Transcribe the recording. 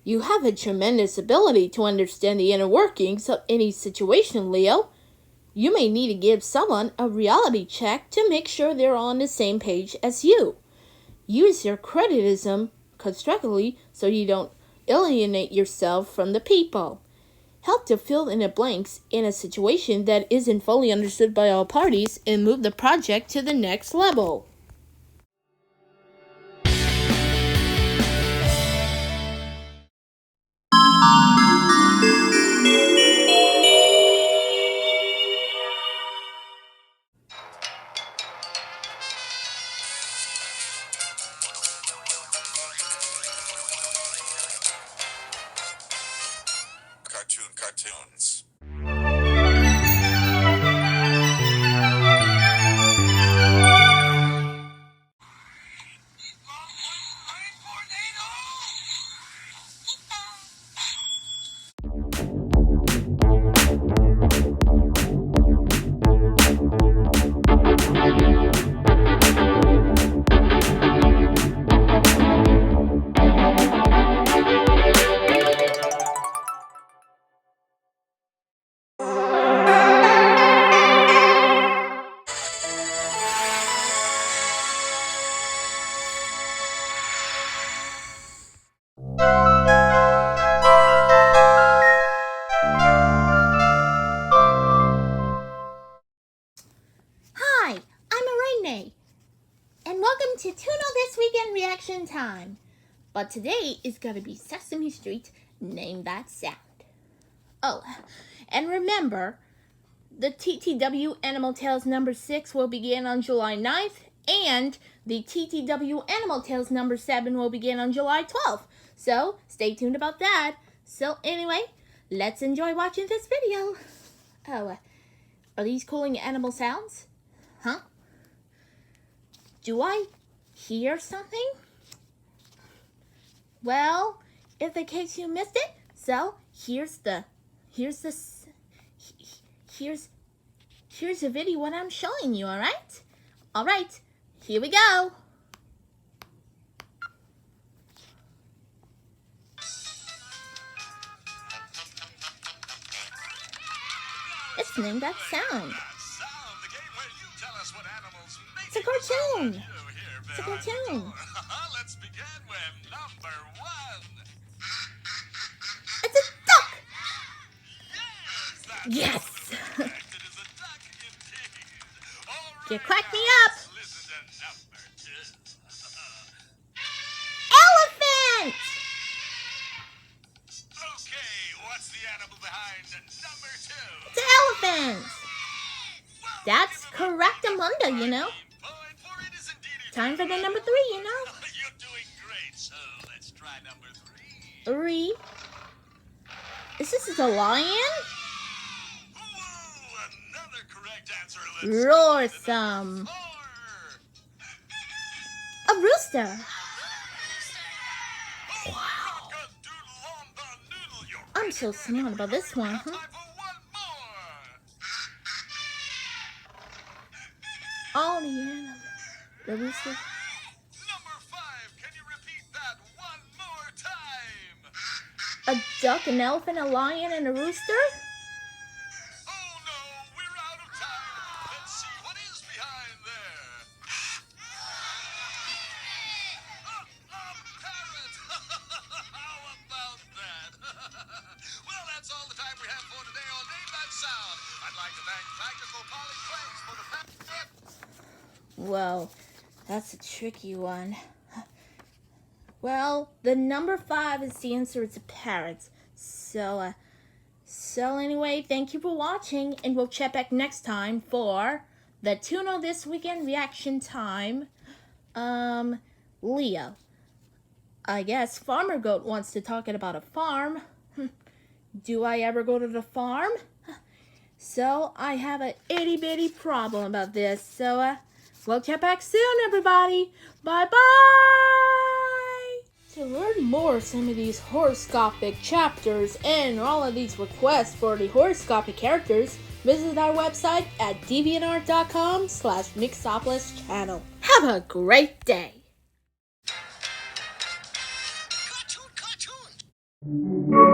You have a tremendous ability to understand the inner workings of any situation, Leo. You may need to give someone a reality check to make sure they're on the same page as you. Use your criticism constructively so you don't alienate yourself from the people. Help to fill in the blanks in a situation that isn't fully understood by all parties and move the project to the next level. Cartoons. Hi, I'm Aranea, and welcome to Toono This Weekend Reaction Time. But today is going to be Sesame Street, Name That Sound. Oh, and remember, the TTW Animal Tales number 6 will begin on July 9th, and the TTW Animal Tales number 7 will begin on July 12th. So, stay tuned about that. So, anyway, let's enjoy watching this video. Oh, are these cooling animal sounds? Huh? Do I hear something? Well, in case you missed it, so here's a video what I'm showing you, alright? Alright, here we go. It's named that sound. It's a cartoon. It's a cartoon. Let's begin with number 1. It's a duck. Yes. Yes. It is a duck indeed. All You right, cracked me now, up. let's listen to number 2. Elephant. Okay, what's the animal behind number 2? It's an elephant. That's correct, Amanda, you know. Point for it is indeed Time for the number 3, you know. You're doing great, so let's try number 3. 3. Is this a lion? Whoa, another correct answer. Let's Roar go to some. number 4. A rooster. Wow. I'm so smart about this one, huh? Time for one more. All the animals. The rooster. Number 5. Can you repeat that one more time? A duck, an elephant, a lion, and a rooster? Oh no, we're out of time. Let's see what is behind there. A parrot. How about that? Well, that's all the time we have for today on Name That Sound. I'd like to thank Practical Polly Claims for the parrot. Well, that's a tricky one. Well, the number 5 is the answer. It's a parrot. So anyway, thank you for watching, and we'll check back next time for the Toono This Weekend Reaction Time. Leo. I guess Farmer Goat wants to talk about a farm. Do I ever go to the farm? So I have an itty-bitty problem about this. So we'll check back soon, everybody. Bye-bye! To learn more some of these horoscopic chapters and all of these requests for the horoscopic characters, visit our website at deviantart.com/Mixopolis channel. Have a great day! Bye.